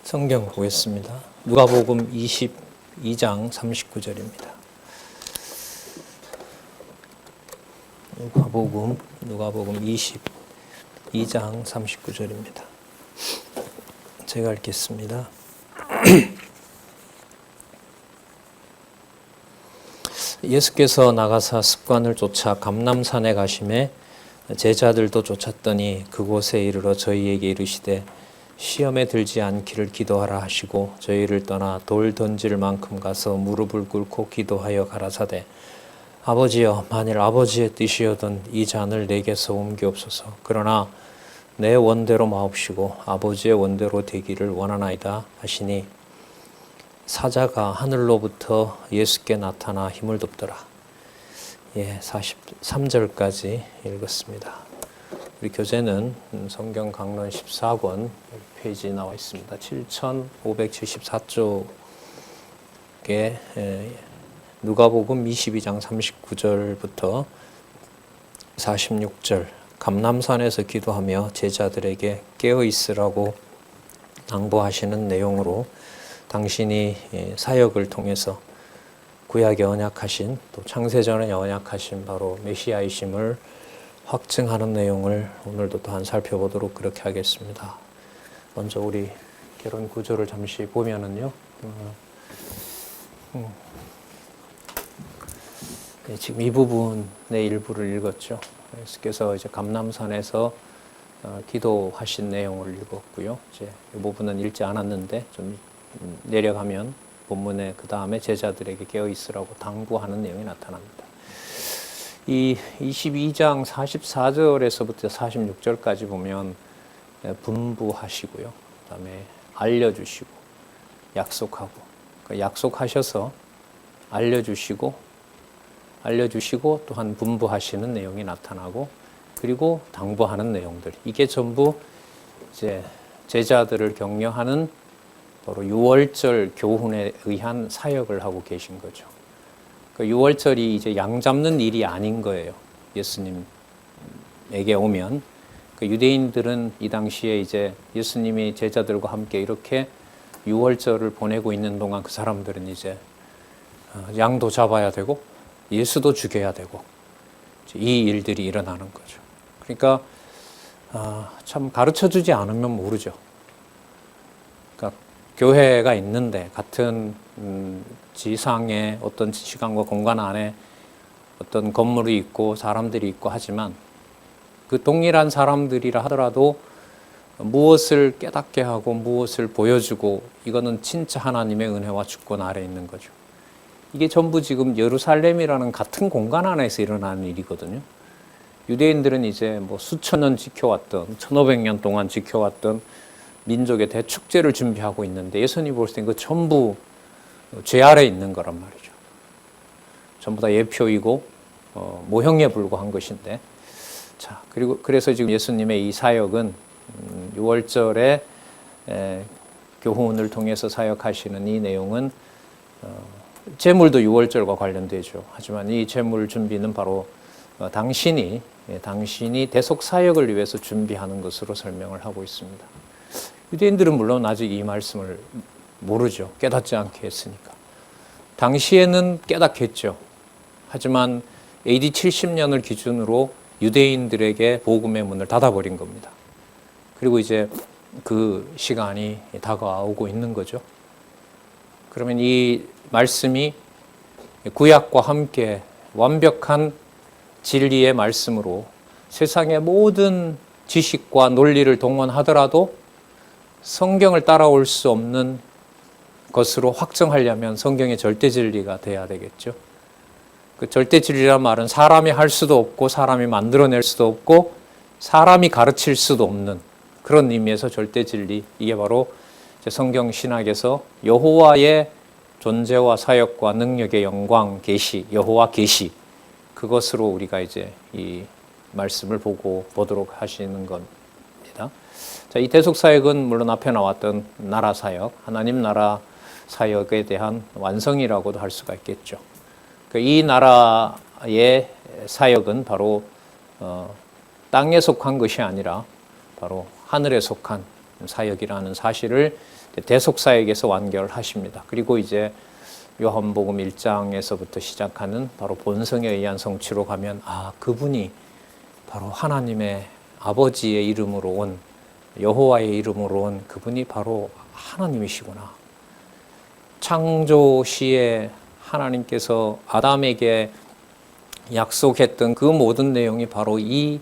성경 보겠습니다. 누가복음 22장 39절입니다. 누가복음 22장 39절입니다. 제가 읽겠습니다. 예수께서 나가사 습관을 쫓아 감람산에 가심에 제자들도 쫓았더니 그곳에 이르러 저희에게 이르시되 시험에 들지 않기를 기도하라 하시고 저희를 떠나 돌 던질 만큼 가서 무릎을 꿇고 기도하여 가라사대 아버지여 만일 아버지의 뜻이여든 이 잔을 내게서 옮기옵소서. 그러나 내 원대로 마옵시고 아버지의 원대로 되기를 원하나이다 하시니 사자가 하늘로부터 예수께 나타나 힘을 돕더라. 43절까지 읽었습니다. 우리 교재는 성경 강론 14권 페이지에 나와 있습니다. 7574쪽에 누가복음 22장 39절부터 46절 감람산에서 기도하며 제자들에게 깨어 있으라고 당부하시는 내용으로 당신이 사역을 통해서 구약에 언약하신 또 창세전에 언약하신 바로 메시아이심을 확증하는 내용을 오늘도 또한 살펴보도록 그렇게 하겠습니다. 먼저 우리 결혼 구조를 잠시 보면은요. 지금 이 부분의 일부를 읽었죠. 예수께서 이제 감람산에서 기도하신 내용을 읽었고요. 이제 이 부분은 읽지 않았는데 좀 내려가면 본문에 그 다음에 제자들에게 깨어 있으라고 당부하는 내용이 나타납니다. 이 22장 44절에서부터 46절까지 보면 분부하시고요. 그 다음에 알려주시고 약속하고 약속하셔서 알려주시고 또한 분부하시는 내용이 나타나고 그리고 당부하는 내용들 이게 전부 이제 제자들을 격려하는 바로 유월절 교훈에 의한 사역을 하고 계신 거죠. 그 유월절이 이제 양 잡는 일이 아닌 거예요. 예수님에게 오면 그 유대인들은 이 당시에 이제 예수님이 제자들과 함께 이렇게 유월절을 보내고 있는 동안 그 사람들은 이제 양도 잡아야 되고 예수도 죽여야 되고 이 일들이 일어나는 거죠. 그러니까 참 가르쳐주지 않으면 모르죠. 그러니까 교회가 있는데 같은 지상의 어떤 시간과 공간 안에 어떤 건물이 있고 사람들이 있고 하지만 그 동일한 사람들이라 하더라도 무엇을 깨닫게 하고 무엇을 보여주고 이거는 진짜 하나님의 은혜와 주권 아래 있는 거죠. 이게 전부 지금 예루살렘이라는 같은 공간 안에서 일어나는 일이거든요. 유대인들은 이제 뭐 수천 년 지켜왔던 1500년 동안 지켜왔던 민족의 대축제를 준비하고 있는데 예수님이 볼 때 그 전부 죄 아래 있는 거란 말이죠. 전부 다 예표이고 모형에 불과한 것인데 자 그리고 그래서 지금 예수님의 이 사역은 6월절에 교훈을 통해서 사역하시는 이 내용은 제물도 6월절과 관련되죠. 하지만 이 제물 준비는 바로 당신이 대속 사역을 위해서 준비하는 것으로 설명을 하고 있습니다. 유대인들은 물론 아직 이 말씀을 모르죠. 깨닫지 않게 했으니까. 당시에는 깨닫겠죠. 하지만 AD 70년을 기준으로 유대인들에게 복음의 문을 닫아버린 겁니다. 그리고 이제 그 시간이 다가오고 있는 거죠. 그러면 이 말씀이 구약과 함께 완벽한 진리의 말씀으로 세상의 모든 지식과 논리를 동원하더라도 성경을 따라올 수 없는 것으로 확정하려면 성경의 절대 진리가 돼야 되겠죠. 그 절대 진리란 말은 사람이 할 수도 없고 사람이 만들어낼 수도 없고 사람이 가르칠 수도 없는 그런 의미에서 절대 진리 이게 바로 성경 신학에서 여호와의 존재와 사역과 능력의 영광 계시 여호와 계시 그것으로 우리가 이제 이 말씀을 보도록 하시는 겁니다. 자, 이 대속 사역은 물론 앞에 나왔던 나라 사역, 하나님 나라 사역에 대한 완성이라고도 할 수가 있겠죠. 이 나라의 사역은 바로 땅에 속한 것이 아니라 바로 하늘에 속한 사역이라는 사실을 대속사역에서 완결하십니다. 그리고 이제 요한복음 1장에서부터 시작하는 바로 본성에 의한 성취로 가면 그분이 바로 하나님의 아버지의 이름으로 온 여호와의 이름으로 온 그분이 바로 하나님이시구나. 창조 시에 하나님께서 아담에게 약속했던 그 모든 내용이 바로 이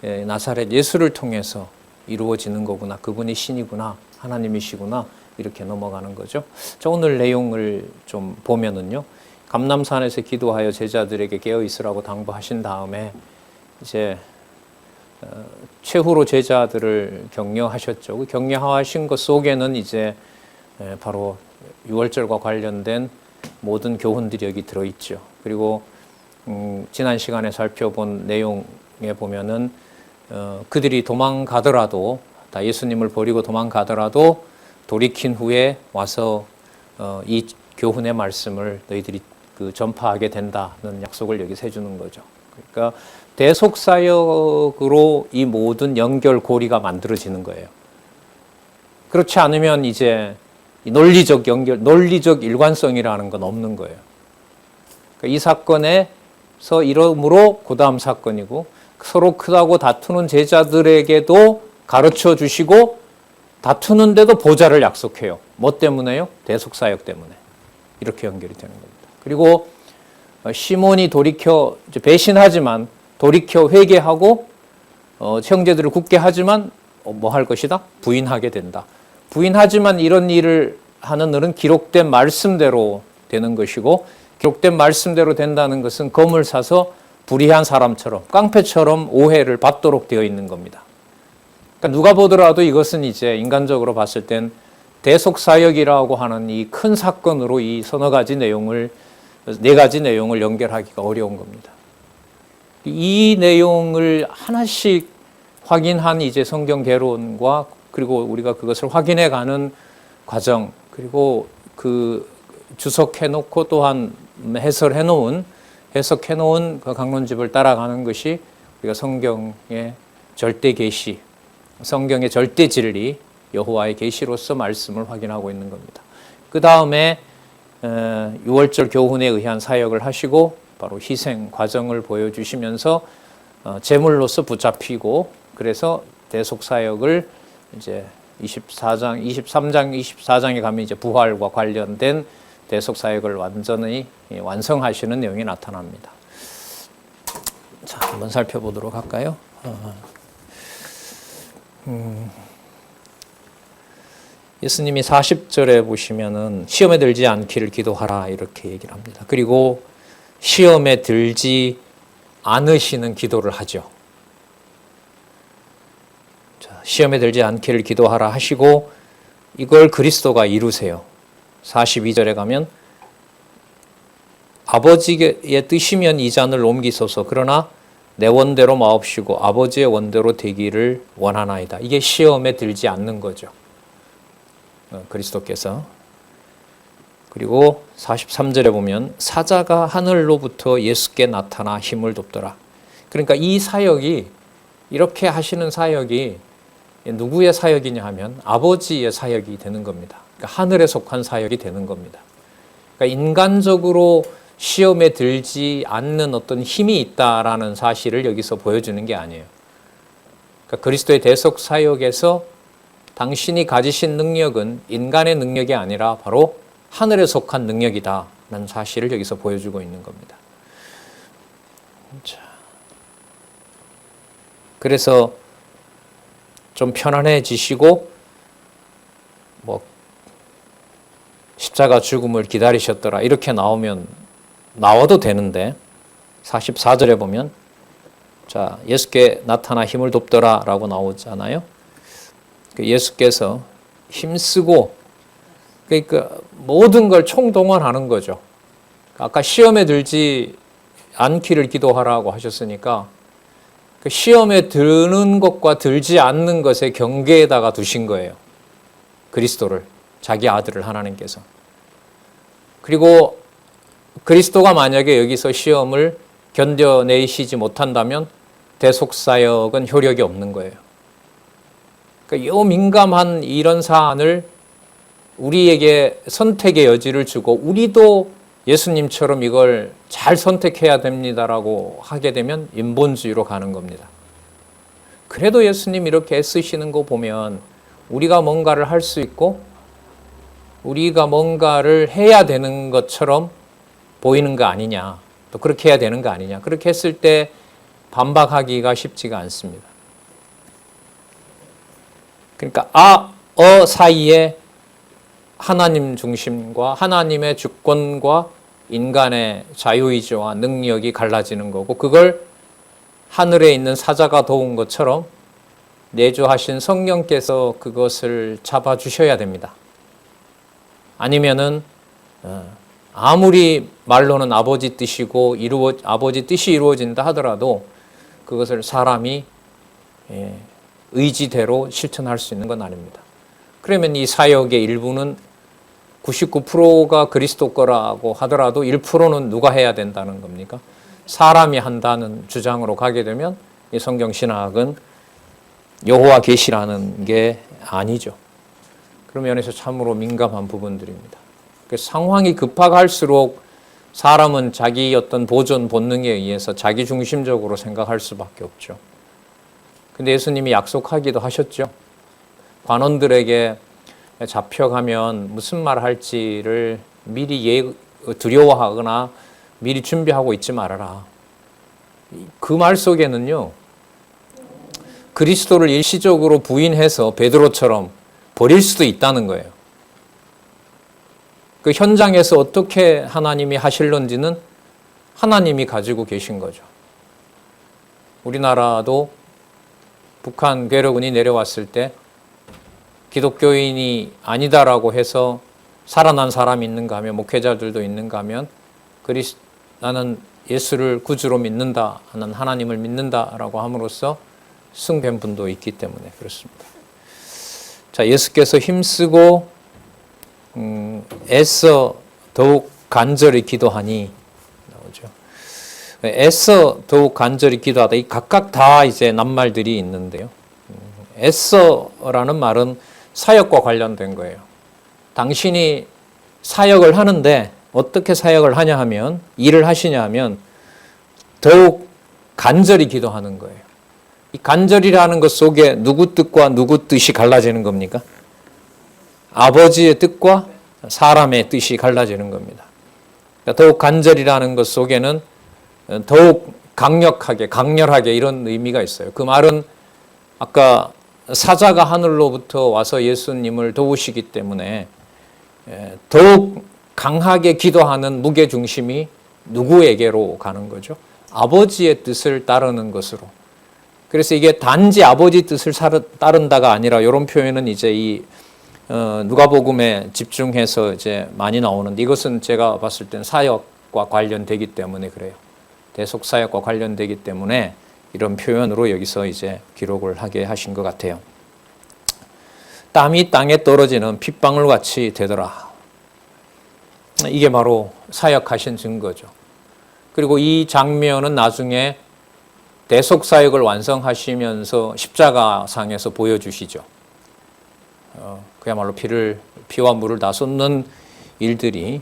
나사렛 예수를 통해서 이루어지는 거구나. 그분이 신이구나. 하나님이시구나. 이렇게 넘어가는 거죠. 자, 오늘 내용을 좀 보면은요. 감람산에서 기도하여 제자들에게 깨어 있으라고 당부하신 다음에 이제 최후로 제자들을 격려하셨죠. 그 격려하신 것 속에는 이제 바로 유월절과 관련된 모든 교훈들이 여기 들어있죠. 그리고 지난 시간에 살펴본 내용에 보면은 그들이 도망가더라도 다 예수님을 버리고 도망가더라도 돌이킨 후에 와서 이 교훈의 말씀을 너희들이 전파하게 된다는 약속을 여기서 해주는 거죠. 그러니까 대속사역으로 이 모든 연결고리가 만들어지는 거예요. 그렇지 않으면 이제 논리적 연결, 논리적 일관성이라는 건 없는 거예요. 그러니까 이 사건에서 이러므로 그 다음 사건이고 서로 크다고 다투는 제자들에게도 가르쳐 주시고 다투는데도 보좌를 약속해요. 뭐 때문에요? 대속사역 때문에. 이렇게 연결이 되는 겁니다. 그리고 시몬이 돌이켜 배신하지만 돌이켜 회개하고 형제들을 굳게 하지만 뭐 할 것이다? 부인하게 된다. 부인하지만 이런 일을 하는 일은 기록된 말씀대로 되는 것이고 기록된 말씀대로 된다는 것은 검을 사서 불의한 사람처럼 깡패처럼 오해를 받도록 되어 있는 겁니다. 그러니까 누가 보더라도 이것은 이제 인간적으로 봤을 땐 대속사역이라고 하는 이 큰 사건으로 이 서너 가지 내용을 네 가지 내용을 연결하기가 어려운 겁니다. 이 내용을 하나씩 확인한 이제 성경 개론과 그리고 우리가 그것을 확인해가는 과정 그리고 그 주석해놓고 또한 해석해놓은 그 강론집을 따라가는 것이 우리가 성경의 절대 계시, 성경의 절대 진리, 여호와의 계시로서 말씀을 확인하고 있는 겁니다. 그 다음에 6월절 교훈에 의한 사역을 하시고 바로 희생 과정을 보여주시면서 제물로서 붙잡히고 그래서 대속사역을 이제 23장, 24장에 가면 이제 부활과 관련된 대속사역을 완전히 완성하시는 내용이 나타납니다. 자, 한번 살펴보도록 할까요? 예수님이 40절에 보시면은 시험에 들지 않기를 기도하라 이렇게 얘기를 합니다. 그리고 시험에 들지 않으시는 기도를 하죠. 자, 시험에 들지 않기를 기도하라 하시고 이걸 그리스도가 이루세요. 42절에 가면 아버지의 뜻이면 이 잔을 옮기소서 그러나 내 원대로 마옵시고 아버지의 원대로 되기를 원하나이다. 이게 시험에 들지 않는 거죠. 그리스도께서. 그리고 43절에 보면 사자가 하늘로부터 예수께 나타나 힘을 돕더라. 그러니까 이 사역이 이렇게 하시는 사역이 누구의 사역이냐 하면 아버지의 사역이 되는 겁니다. 그러니까 하늘에 속한 사역이 되는 겁니다. 그러니까 인간적으로 시험에 들지 않는 어떤 힘이 있다라는 사실을 여기서 보여주는 게 아니에요. 그러니까 그리스도의 대속 사역에서 당신이 가지신 능력은 인간의 능력이 아니라 바로 하늘에 속한 능력이다라는 사실을 여기서 보여주고 있는 겁니다. 자, 그래서 좀 편안해지시고 뭐 십자가 죽음을 기다리셨더라 이렇게 나와도 되는데 44절에 보면 자 예수께 나타나 힘을 돕더라 라고 나오잖아요. 예수께서 힘쓰고 그러니까 모든 걸 총동원하는 거죠. 아까 시험에 들지 않기를 기도하라고 하셨으니까 그 시험에 드는 것과 들지 않는 것의 경계에다가 두신 거예요. 그리스도를, 자기 아들을 하나님께서. 그리고 그리스도가 만약에 여기서 시험을 견뎌내시지 못한다면 대속사역은 효력이 없는 거예요. 그러니까 요 민감한 이런 사안을 우리에게 선택의 여지를 주고 우리도 예수님처럼 이걸 잘 선택해야 됩니다라고 하게 되면 인본주의로 가는 겁니다. 그래도 예수님 이렇게 애쓰시는 거 보면 우리가 뭔가를 할 수 있고 우리가 뭔가를 해야 되는 것처럼 보이는 거 아니냐, 또 그렇게 해야 되는 거 아니냐, 그렇게 했을 때 반박하기가 쉽지가 않습니다. 그러니까 사이에 하나님 중심과 하나님의 주권과 인간의 자유의지와 능력이 갈라지는 거고, 그걸 하늘에 있는 사자가 도운 것처럼 내주하신 성령께서 그것을 잡아주셔야 됩니다. 아니면은 아무리 말로는 아버지 뜻이고 아버지 뜻이 이루어진다 하더라도 그것을 사람이 의지대로 실천할 수 있는 건 아닙니다. 그러면 이 사역의 일부는 99%가 그리스도 거라고 하더라도 1%는 누가 해야 된다는 겁니까? 사람이 한다는 주장으로 가게 되면 이 성경 신학은 여호와 계시라는 게 아니죠. 그런 면에서 참으로 민감한 부분들입니다. 상황이 급박할수록 사람은 자기 어떤 보존 본능에 의해서 자기 중심적으로 생각할 수밖에 없죠. 근데 예수님이 약속하기도 하셨죠. 관원들에게 잡혀가면 무슨 말 할지를 미리 두려워하거나 미리 준비하고 있지 말아라. 그 말 속에는요, 그리스도를 일시적으로 부인해서 베드로처럼 버릴 수도 있다는 거예요. 그 현장에서 어떻게 하나님이 하실런지는 하나님이 가지고 계신 거죠. 우리나라도 북한 괴뢰군이 내려왔을 때 기독교인이 아니다라고 해서 살아난 사람이 있는가 하면, 목회자들도 있는가 하면, 나는 예수를 구주로 믿는다, 나는 하나님을 믿는다라고 함으로써 승된 분도 있기 때문에 그렇습니다. 자, 예수께서 힘쓰고 애써 더욱 간절히 기도하니 나오죠. 애써 더욱 간절히 기도하다, 이 각각 다 이제 낱말들이 있는데요. 애써라는 말은 사역과 관련된 거예요. 당신이 사역을 하는데 어떻게 사역을 하냐 하면, 일을 하시냐 하면 더욱 간절히 기도하는 거예요. 이 간절이라는 것 속에 누구 뜻과 누구 뜻이 갈라지는 겁니까? 아버지의 뜻과 사람의 뜻이 갈라지는 겁니다. 그러니까 더욱 간절이라는 것 속에는 더욱 강렬하게 이런 의미가 있어요. 그 말은 아까 사자가 하늘로부터 와서 예수님을 도우시기 때문에 더욱 강하게 기도하는 무게중심이 누구에게로 가는 거죠? 아버지의 뜻을 따르는 것으로. 그래서 이게 단지 아버지 뜻을 따른다가 아니라, 이런 표현은 이제 이 누가복음에 집중해서 이제 많이 나오는데, 이것은 제가 봤을 땐 사역과 관련되기 때문에 그래요. 대속 사역과 관련되기 때문에 이런 표현으로 여기서 이제 기록을 하게 하신 것 같아요. 땀이 땅에 떨어지는 핏방울 같이 되더라. 이게 바로 사역하신 증거죠. 그리고 이 장면은 나중에 대속 사역을 완성하시면서 십자가상에서 보여주시죠. 그야말로 피와 물을 다 쏟는 일들이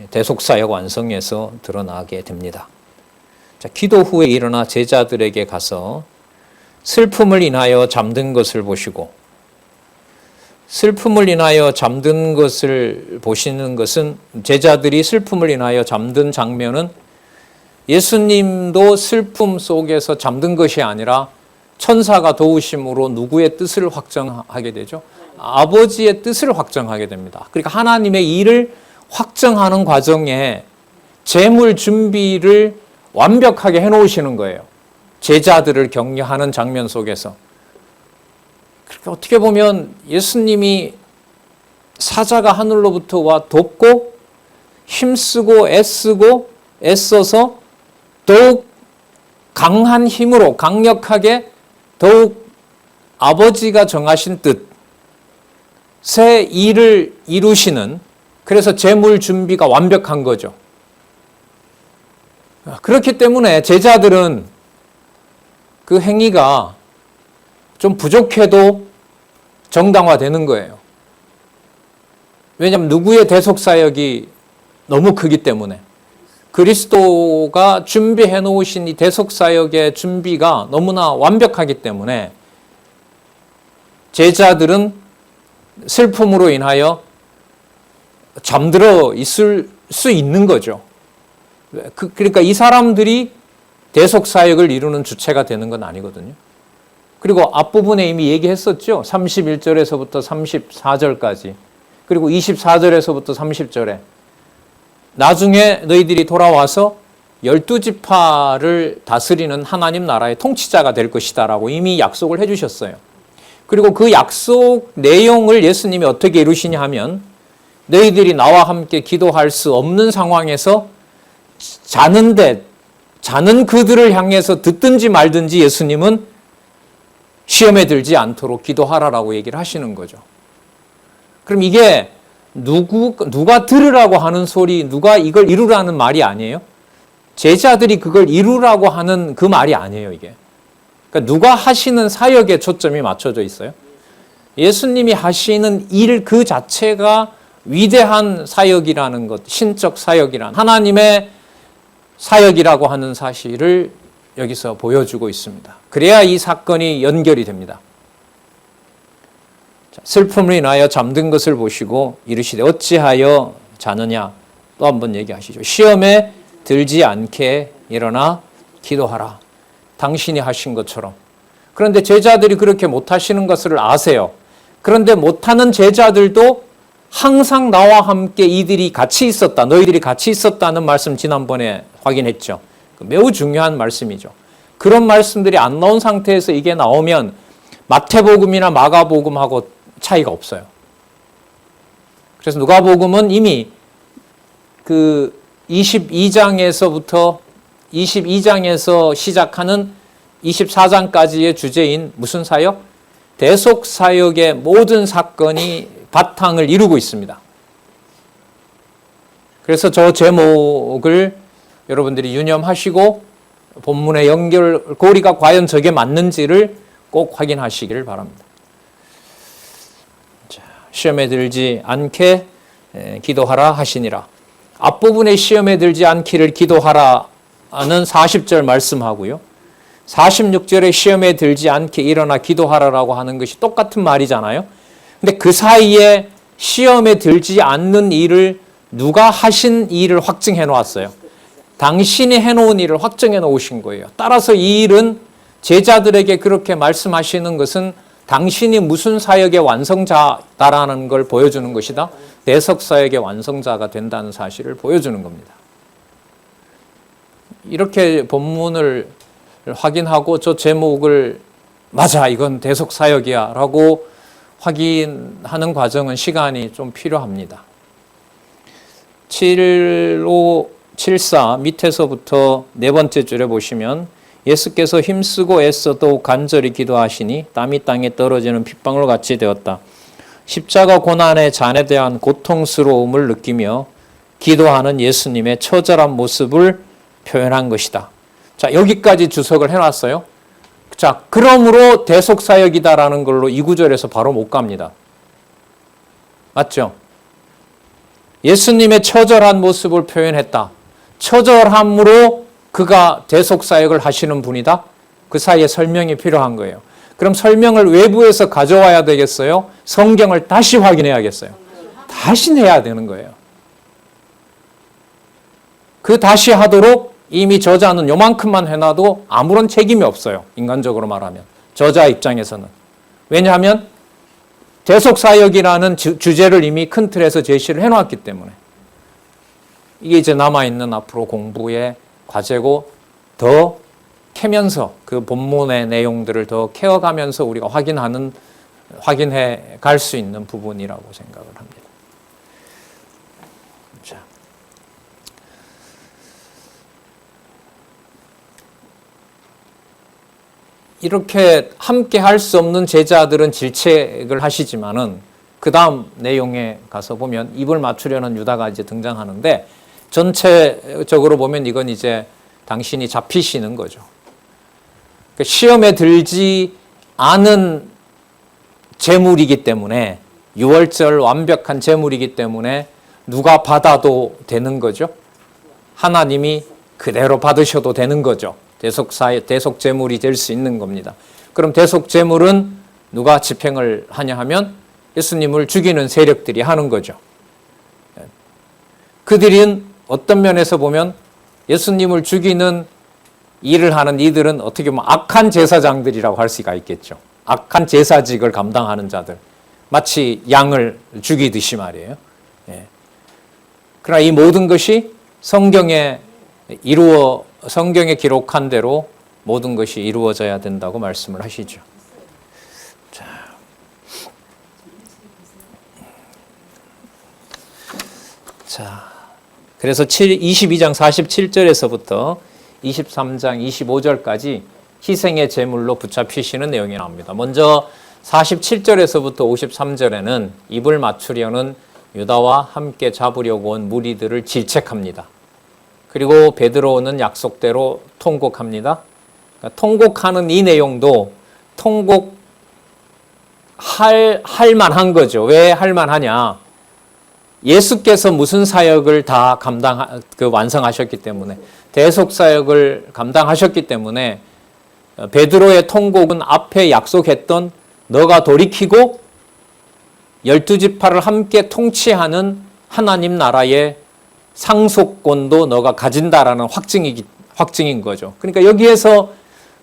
대속 사역 완성에서 드러나게 됩니다. 자, 기도 후에 일어나 제자들에게 가서 슬픔을 인하여 잠든 것을 보시고, 슬픔을 인하여 잠든 것을 보시는 것은, 제자들이 슬픔을 인하여 잠든 장면은 예수님도 슬픔 속에서 잠든 것이 아니라 천사가 도우심으로 누구의 뜻을 확정하게 되죠? 아버지의 뜻을 확정하게 됩니다. 그러니까 하나님의 일을 확정하는 과정에 재물 준비를 완벽하게 해놓으시는 거예요. 제자들을 격려하는 장면 속에서. 그러니까 어떻게 보면 예수님이 사자가 하늘로부터 와 돕고 힘쓰고 애써서 더욱 강한 힘으로 강력하게 더욱 아버지가 정하신 뜻의 일을 이루시는, 그래서 재물 준비가 완벽한 거죠. 그렇기 때문에 제자들은 그 행위가 좀 부족해도 정당화되는 거예요. 왜냐하면 누구의 대속사역이 너무 크기 때문에. 그리스도가 준비해 놓으신 이 대속사역의 준비가 너무나 완벽하기 때문에 제자들은 슬픔으로 인하여 잠들어 있을 수 있는 거죠. 그러니까 이 사람들이 대속사역을 이루는 주체가 되는 건 아니거든요. 그리고 앞부분에 이미 얘기했었죠. 31절에서부터 34절까지. 그리고 24절에서부터 30절에 나중에 너희들이 돌아와서 12지파를 다스리는 하나님 나라의 통치자가 될 것이다 라고 이미 약속을 해주셨어요. 그리고 그 약속 내용을 예수님이 어떻게 이루시냐 하면 너희들이 나와 함께 기도할 수 없는 상황에서 자는 그들을 향해서 듣든지 말든지 예수님은 시험에 들지 않도록 기도하라라고 얘기를 하시는 거죠. 그럼 이게 누가 들으라고 하는 소리, 누가 이걸 이루라는 말이 아니에요? 제자들이 그걸 이루라고 하는 그 말이 아니에요, 이게. 그러니까 누가 하시는 사역에 초점이 맞춰져 있어요. 예수님이 하시는 일 그 자체가 위대한 사역이라는 것, 신적 사역이란 하나님의 사역이라고 하는 사실을 여기서 보여주고 있습니다. 그래야 이 사건이 연결이 됩니다. 슬픔을 인하여 잠든 것을 보시고 이르시되 어찌하여 자느냐 또 한번 얘기하시죠. 시험에 들지 않게 일어나 기도하라. 당신이 하신 것처럼. 그런데 제자들이 그렇게 못하시는 것을 아세요. 그런데 못하는 제자들도 항상 나와 함께 이들이 같이 있었다. 너희들이 같이 있었다는 말씀 지난번에 확인했죠. 매우 중요한 말씀이죠. 그런 말씀들이 안 나온 상태에서 이게 나오면 마태복음이나 마가복음하고 차이가 없어요. 그래서 누가복음은 이미 그 22장에서 시작하는 24장까지의 주제인 무슨 사역? 대속사역의 모든 사건이 바탕을 이루고 있습니다. 그래서 저 제목을 여러분들이 유념하시고 본문의 연결고리가 과연 저게 맞는지를 꼭 확인하시기를 바랍니다. 자, 시험에 들지 않게 기도하라 하시니라. 앞부분에 시험에 들지 않기를 기도하라는 40절 말씀하고요. 46절에 시험에 들지 않게 일어나 기도하라라고 하는 것이 똑같은 말이잖아요. 근데 그 사이에 시험에 들지 않는 일을 누가 하신 일을 확증해 놓았어요. 당신이 해놓은 일을 확정해 놓으신 거예요. 따라서 이 일은 제자들에게 그렇게 말씀하시는 것은 당신이 무슨 사역의 완성자다라는 걸 보여주는 것이다. 대속사역의 완성자가 된다는 사실을 보여주는 겁니다. 이렇게 본문을 확인하고 저 제목을 맞아 이건 대속사역이야 라고 확인하는 과정은 시간이 좀 필요합니다. 7574 밑에서부터 네 번째 줄에 보시면 예수께서 힘쓰고 애써도 간절히 기도하시니 땀이 땅에 떨어지는 핏방울 같이 되었다. 십자가 고난의 잔에 대한 고통스러움을 느끼며 기도하는 예수님의 처절한 모습을 표현한 것이다. 자, 여기까지 주석을 해놨어요. 자, 그러므로 대속사역이다라는 걸로 이 구절에서 바로 못 갑니다. 맞죠? 예수님의 처절한 모습을 표현했다. 처절함으로 그가 대속사역을 하시는 분이다. 그 사이에 설명이 필요한 거예요. 그럼 설명을 외부에서 가져와야 되겠어요? 성경을 다시 확인해야겠어요? 다시 내야 되는 거예요. 그 다시 하도록 이미 저자는 요만큼만 해놔도 아무런 책임이 없어요. 인간적으로 말하면. 저자 입장에서는. 왜냐하면 대속사역이라는 주제를 이미 큰 틀에서 제시를 해놓았기 때문에. 이게 이제 남아있는 앞으로 공부의 과제고 더 캐면서 그 본문의 내용들을 더 캐어가면서 우리가 확인해 갈 수 있는 부분이라고 생각을 합니다. 자. 이렇게 함께 할 수 없는 제자들은 질책을 하시지만은 그 다음 내용에 가서 보면 입을 맞추려는 유다가 이제 등장하는데 전체적으로 보면 이건 이제 당신이 잡히시는 거죠. 시험에 들지 않은 제물이기 때문에, 유월절 완벽한 제물이기 때문에 누가 받아도 되는 거죠. 하나님이 그대로 받으셔도 되는 거죠. 대속 제물이 될 수 있는 겁니다. 그럼 대속 제물은 누가 집행을 하냐 하면 예수님을 죽이는 세력들이 하는 거죠. 그들은 어떤 면에서 보면 예수님을 죽이는 일을 하는 이들은 어떻게 보면 악한 제사장들이라고 할 수가 있겠죠. 악한 제사직을 감당하는 자들. 마치 양을 죽이듯이 말이에요. 그러나 이 모든 것이 성경에 기록한 대로 모든 것이 이루어져야 된다고 말씀을 하시죠. 자, 그래서 22장 47절에서부터 23장 25절까지 희생의 제물로 붙잡히시는 내용이 나옵니다. 먼저 47절에서부터 53절에는 입을 맞추려는 유다와 함께 잡으려고 온 무리들을 질책합니다. 그리고 베드로는 약속대로 통곡합니다. 그러니까 통곡하는 이 내용도 통곡할 만한 거죠. 왜 할 만하냐? 예수께서 무슨 사역을 다 완성하셨기 때문에, 대속 사역을 감당하셨기 때문에 베드로의 통곡은 앞에 약속했던 너가 돌이키고 12지파를 함께 통치하는 하나님 나라의 상속권도 너가 가진다라는 확증인 거죠. 그러니까 여기에서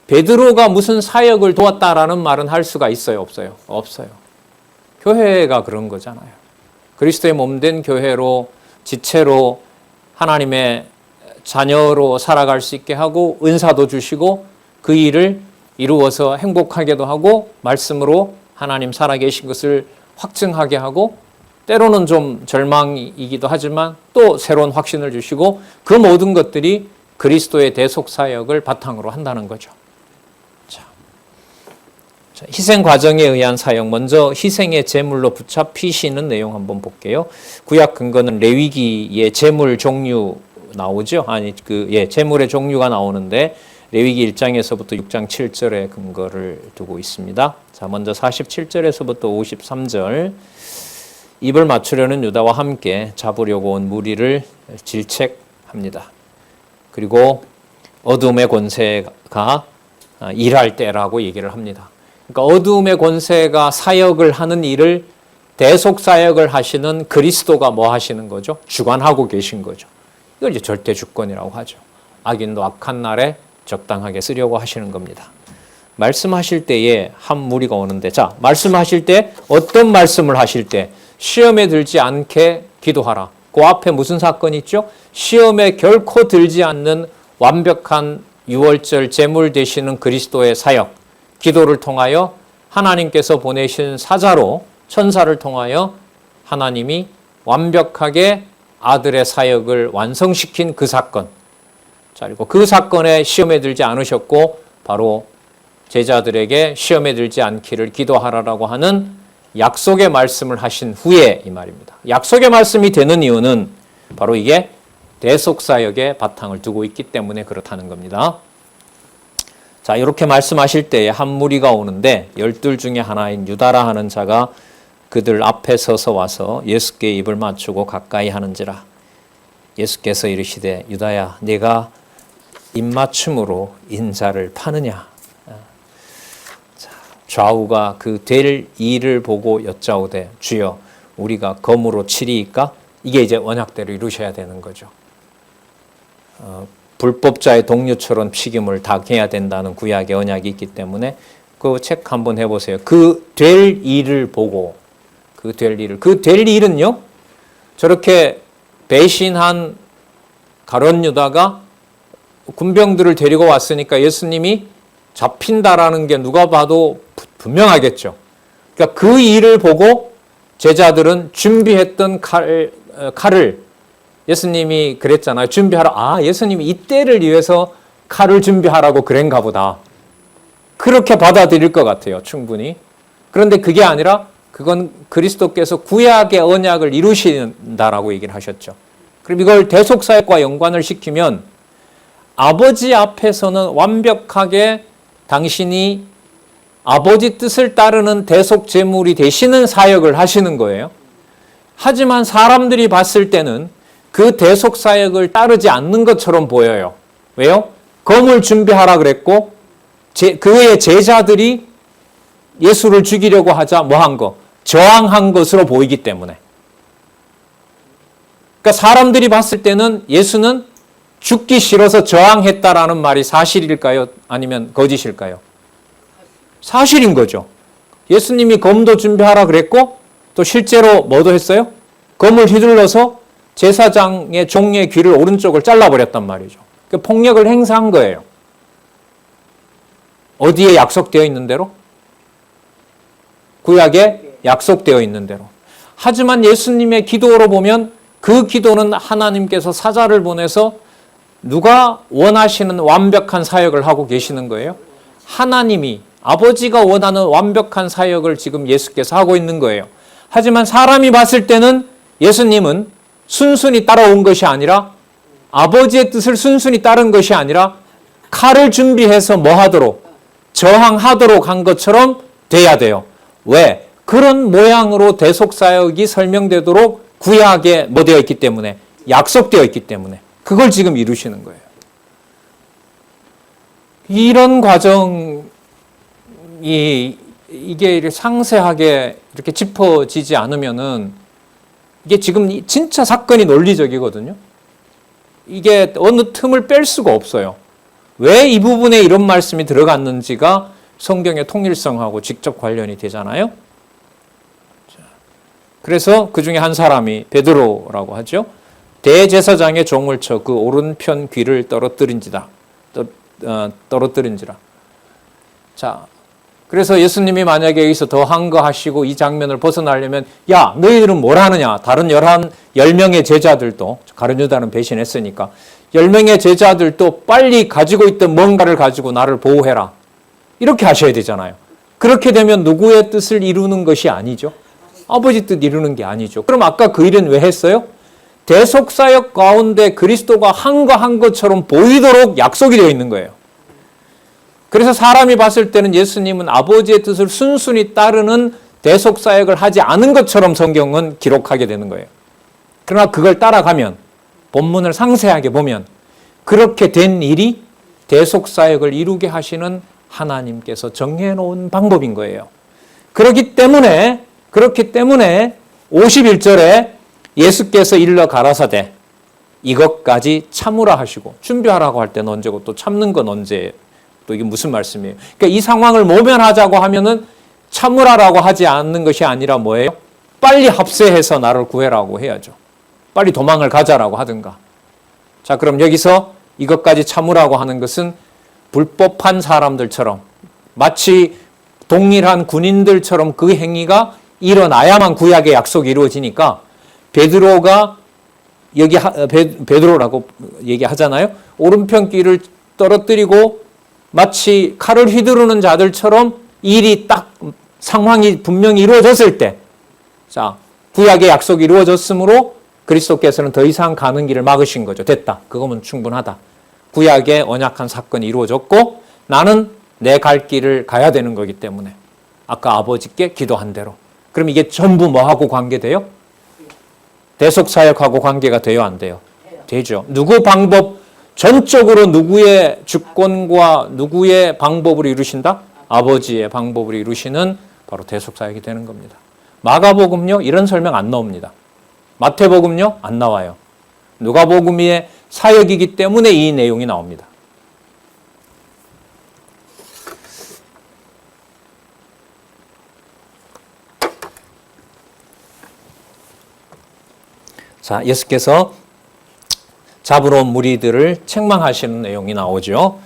베드로가 무슨 사역을 도왔다라는 말은 할 수가 있어요? 없어요? 없어요. 교회가 그런 거잖아요. 그리스도의 몸된 교회로 지체로 하나님의 자녀로 살아갈 수 있게 하고 은사도 주시고 그 일을 이루어서 행복하게도 하고 말씀으로 하나님 살아계신 것을 확증하게 하고 때로는 좀 절망이기도 하지만 또 새로운 확신을 주시고 그 모든 것들이 그리스도의 대속 사역을 바탕으로 한다는 거죠. 자, 희생 과정에 의한 사역, 먼저 희생의 제물로 붙잡히시는 내용 한번 볼게요. 구약 근거는 레위기의 제물 종류 나오죠. 제물의 종류가 나오는데 레위기 1장에서부터 6장 7절의 근거를 두고 있습니다. 자, 먼저 47절에서부터 53절. 입을 맞추려는 유다와 함께 잡으려고 온 무리를 질책합니다. 그리고 어둠의 권세가 일할 때라고 얘기를 합니다. 그러니까 어둠의 권세가 사역을 하는 일을 대속 사역을 하시는 그리스도가 뭐 하시는 거죠? 주관하고 계신 거죠. 이걸 이제 절대 주권이라고 하죠. 악인도 악한 날에 적당하게 쓰려고 하시는 겁니다. 말씀하실 때에 한 무리가 오는데, 자, 말씀하실 때 어떤 말씀을 하실 때 시험에 들지 않게 기도하라. 그 앞에 무슨 사건이 있죠? 시험에 결코 들지 않는 완벽한 유월절 제물 되시는 그리스도의 사역, 기도를 통하여 하나님께서 보내신 사자로 천사를 통하여 하나님이 완벽하게 아들의 사역을 완성시킨 그 사건. 자, 그리고 그 사건에 시험에 들지 않으셨고 바로 제자들에게 시험에 들지 않기를 기도하라라고 하는 약속의 말씀을 하신 후에 이 말입니다. 약속의 말씀이 되는 이유는 바로 이게 대속 사역의 바탕을 두고 있기 때문에 그렇다는 겁니다. 자, 이렇게 말씀하실 때에 한 무리가 오는데 12 중에 하나인 유다라 하는 자가 그들 앞에 서서 와서 예수께 입을 맞추고 가까이 하는지라. 예수께서 이르시되 유다야 네가 입맞춤으로 인자를 파느냐. 자, 좌우가 그 될 일을 보고 여짜오되 주여 우리가 검으로 치리이까? 이게 이제 언약대로 이루셔야 되는 거죠. 불법자의 동료처럼 피김을 당해야 된다는 구약의 언약이 있기 때문에 그 책 한번 해보세요. 그 될 일을 보고 그 될 일은요, 저렇게 배신한 가룟 유다가 군병들을 데리고 왔으니까 예수님이 잡힌다라는 게 누가 봐도 분명하겠죠. 그러니까 그 일을 보고 제자들은 준비했던 칼을 예수님이 그랬잖아요. 준비하라. 아, 예수님이 이때를 위해서 칼을 준비하라고 그랬가 보다. 그렇게 받아들일 것 같아요. 충분히. 그런데 그게 아니라 그건 그리스도께서 구약의 언약을 이루신다라고 얘기를 하셨죠. 그럼 이걸 대속사역과 연관을 시키면 아버지 앞에서는 완벽하게 당신이 아버지 뜻을 따르는 대속 제물이 되시는 사역을 하시는 거예요. 하지만 사람들이 봤을 때는 그 대속 사역을 따르지 않는 것처럼 보여요. 왜요? 검을 준비하라 그랬고 그의 제자들이 예수를 죽이려고 하자 뭐 한 거? 저항한 것으로 보이기 때문에. 그러니까 사람들이 봤을 때는 예수는 죽기 싫어서 저항했다라는 말이 사실일까요? 아니면 거짓일까요? 사실인 거죠. 예수님이 검도 준비하라 그랬고 또 실제로 뭐도 했어요? 검을 휘둘러서 제사장의 종의 귀를 오른쪽을 잘라버렸단 말이죠. 그러니까 폭력을 행사한 거예요. 어디에 약속되어 있는 대로? 구약에 약속되어 있는 대로. 하지만 예수님의 기도로 보면 그 기도는 하나님께서 사자를 보내서 누가 원하시는 완벽한 사역을 하고 계시는 거예요? 하나님이, 아버지가 원하는 완벽한 사역을 지금 예수께서 하고 있는 거예요. 하지만 사람이 봤을 때는 예수님은 순순히 따라온 것이 아니라 아버지의 뜻을 순순히 따른 것이 아니라 칼을 준비해서 뭐 하도록? 저항하도록 한 것처럼 돼야 돼요. 왜? 그런 모양으로 대속사역이 설명되도록 구약에 뭐 되어 있기 때문에? 약속되어 있기 때문에. 그걸 지금 이루시는 거예요. 이런 과정이 이게 상세하게 이렇게 짚어지지 않으면은 이게 지금 진짜 사건이 논리적이거든요. 이게 어느 틈을 뺄 수가 없어요. 왜 이 부분에 이런 말씀이 들어갔는지가 성경의 통일성하고 직접 관련이 되잖아요. 그래서 그 중에 한 사람이 베드로라고 하죠. 대제사장의 종을 쳐 그 오른편 귀를 떨어뜨린지라. 자, 그래서 예수님이 만약에 여기서 더 한 거 하시고 이 장면을 벗어나려면 야, 너희들은 뭘 하느냐? 다른 10명의 제자들도, 가룟 유다는 배신했으니까 10명의 제자들도 빨리 가지고 있던 뭔가를 가지고 나를 보호해라. 이렇게 하셔야 되잖아요. 그렇게 되면 누구의 뜻을 이루는 것이 아니죠. 아버지 뜻 이루는 게 아니죠. 그럼 아까 그 일은 왜 했어요? 대속사역 가운데 그리스도가 한 것처럼 보이도록 약속이 되어 있는 거예요. 그래서 사람이 봤을 때는 예수님은 아버지의 뜻을 순순히 따르는 대속사역을 하지 않은 것처럼 성경은 기록하게 되는 거예요. 그러나 그걸 따라가면, 본문을 상세하게 보면 그렇게 된 일이 대속사역을 이루게 하시는 하나님께서 정해놓은 방법인 거예요. 그렇기 때문에 51절에 예수께서 일러 가라사대 이것까지 참으라 하시고, 준비하라고 할 때는 언제고 또 참는 건 언제예요? 또 이게 무슨 말씀이에요? 그러니까 이 상황을 모면하자고 하면은 참으라라고 하지 않는 것이 아니라 뭐예요? 빨리 합세해서 나를 구해라고 해야죠. 빨리 도망을 가자라고 하든가. 자, 그럼 여기서 이것까지 참으라고 하는 것은 불법한 사람들처럼, 마치 동일한 군인들처럼 그 행위가 일어나야만 구약의 약속이 이루어지니까 베드로가 여기 베드로라고 얘기하잖아요. 오른편 귀를 떨어뜨리고 마치 칼을 휘두르는 자들처럼 일이 딱 상황이 분명히 이루어졌을 때, 자, 구약의 약속이 이루어졌으므로 그리스도께서는 더 이상 가는 길을 막으신 거죠. 됐다. 그거면 충분하다. 구약의 언약한 사건이 이루어졌고 나는 내 갈 길을 가야 되는 거기 때문에 아까 아버지께 기도한 대로. 그럼 이게 전부 뭐하고 관계돼요? 대속사역하고 관계가 돼요, 안 돼요? 되죠. 누구 방법, 전적으로 누구의 주권과 누구의 방법으로 이루신다? 아버지의 방법으로 이루시는 바로 대속사역이 되는 겁니다. 마가복음요, 이런 설명 안 나옵니다. 마태복음요, 안 나와요. 누가복음의 사역이기 때문에 이 내용이 나옵니다. 자, 예수께서 잡으러 온 무리들을 책망하시는 내용이 나오죠.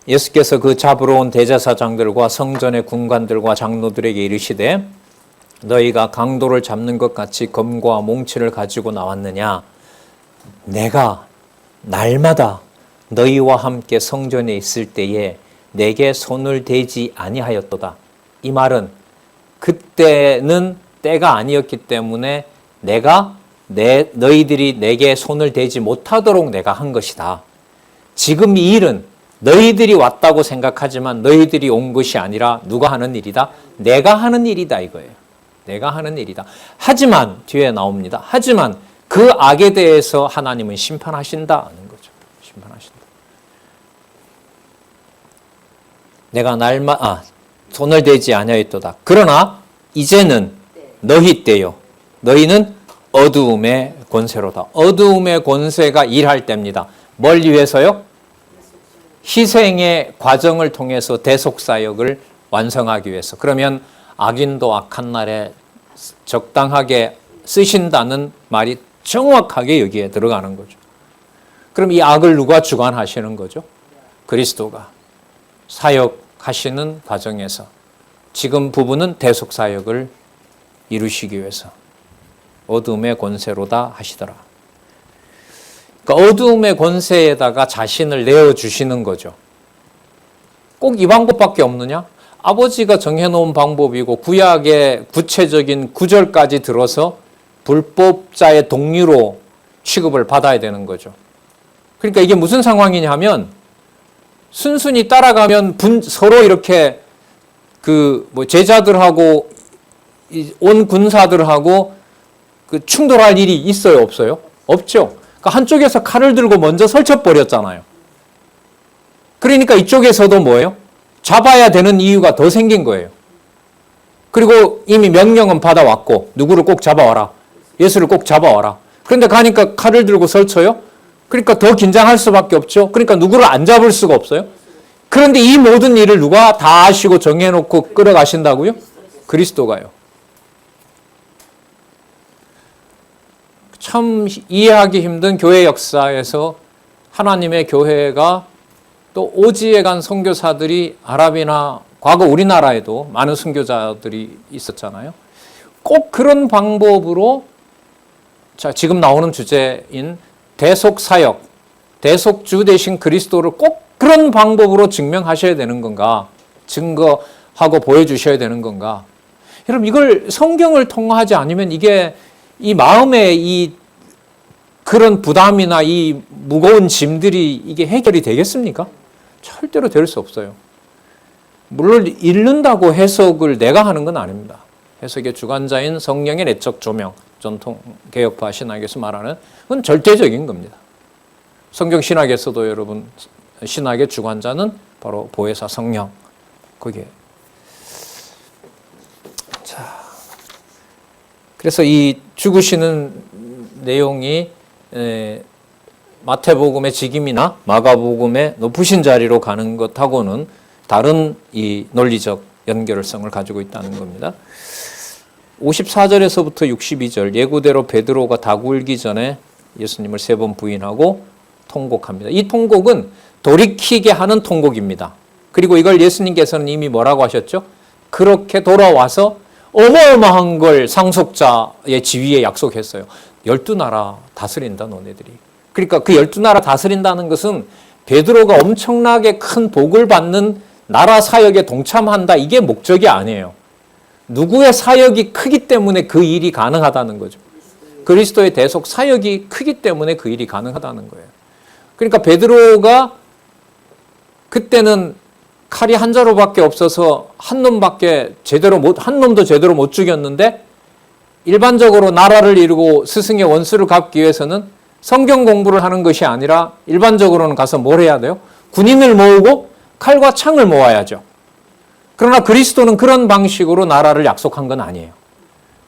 예수께서 그 잡으러 온 대제사장들과 성전의 군관들과 장로들에게 이르시되 너희가 강도를 잡는 것 같이 검과 몽치를 가지고 나왔느냐? 내가 날마다 너희와 함께 성전에 있을 때에 내게 손을 대지 아니하였도다. 이 말은 그때는 때가 아니었기 때문에 너희들이 내게 손을 대지 못하도록 내가 한 것이다. 지금 이 일은 너희들이 왔다고 생각하지만 너희들이 온 것이 아니라 누가 하는 일이다? 내가 하는 일이다 이거예요. 내가 하는 일이다. 하지만 뒤에 나옵니다. 하지만 그 악에 대해서 하나님은 심판하신다는 거죠. 심판하신다. 내가 손을 대지 아니하였도다. 그러나 이제는 너희 때요. 너희는 어두움의 권세로다. 어두움의 권세가 일할 때입니다. 뭘 위해서요? 희생의 과정을 통해서 대속사역을 완성하기 위해서. 그러면 악인도 악한 날에 적당하게 쓰신다는 말이 정확하게 여기에 들어가는 거죠. 그럼 이 악을 누가 주관하시는 거죠? 그리스도가 사역하시는 과정에서 지금 부부는 대속사역을 이루시기 위해서 어둠의 권세로다 하시더라. 그러니까 어둠의 권세에다가 자신을 내어주시는 거죠. 꼭 이 방법밖에 없느냐? 아버지가 정해놓은 방법이고 구약의 구체적인 구절까지 들어서 불법자의 동료로 취급을 받아야 되는 거죠. 그러니까 이게 무슨 상황이냐 하면 순순히 따라가면 서로 이렇게 제자들하고 온 군사들하고 충돌할 일이 있어요, 없어요? 없죠. 그러니까 한쪽에서 칼을 들고 먼저 설쳐버렸잖아요. 그러니까 이쪽에서도 뭐예요? 잡아야 되는 이유가 더 생긴 거예요. 그리고 이미 명령은 받아왔고 누구를 꼭 잡아와라. 예수를 꼭 잡아와라. 그런데 가니까 칼을 들고 설쳐요. 그러니까 더 긴장할 수밖에 없죠. 그러니까 누구를 안 잡을 수가 없어요. 그런데 이 모든 일을 누가 다 아시고 정해놓고 끌어가신다고요? 그리스도가요. 참 이해하기 힘든 교회 역사에서 하나님의 교회가 또 오지에 간 선교사들이 아랍이나 과거 우리나라에도 많은 선교자들이 있었잖아요. 꼭 그런 방법으로 지금 나오는 주제인 대속사역, 대속주 대신 그리스도를 꼭 그런 방법으로 증명하셔야 되는 건가? 증거하고 보여주셔야 되는 건가? 여러분 이걸 성경을 통과하지 않으면 이게 이 마음에 이 그런 부담이나 이 무거운 짐들이 이게 해결이 되겠습니까? 절대로 될 수 없어요. 물론 읽는다고 해석을 내가 하는 건 아닙니다. 해석의 주관자인 성령의 내적 조명, 전통 개혁파 신학에서 말하는 그건 절대적인 겁니다. 성경 신학에서도 여러분 신학의 주관자는 바로 보혜사 성령. 그게 그래서 이 죽으시는 내용이 마태복음의 직임이나 마가복음의 높으신 자리로 가는 것하고는 다른 이 논리적 연결성을 가지고 있다는 겁니다. 54절에서부터 62절 예고대로 베드로가 다 굴기 전에 예수님을 3번 부인하고 통곡합니다. 이 통곡은 돌이키게 하는 통곡입니다. 그리고 이걸 예수님께서는 이미 뭐라고 하셨죠? 그렇게 돌아와서 어마어마한 걸 상속자의 지위에 약속했어요. 12나라 다스린다 너네들이. 그러니까 그 12나라 다스린다는 것은 베드로가 엄청나게 큰 복을 받는 나라 사역에 동참한다. 이게 목적이 아니에요. 누구의 사역이 크기 때문에 그 일이 가능하다는 거죠. 그리스도의 대속 사역이 크기 때문에 그 일이 가능하다는 거예요. 그러니까 베드로가 그때는 칼이 한 자루밖에 없어서 한 놈도 제대로 못 죽였는데 일반적으로 나라를 이루고 스승의 원수를 갚기 위해서는 성경 공부를 하는 것이 아니라 일반적으로는 가서 뭘 해야 돼요? 군인을 모으고 칼과 창을 모아야죠. 그러나 그리스도는 그런 방식으로 나라를 약속한 건 아니에요.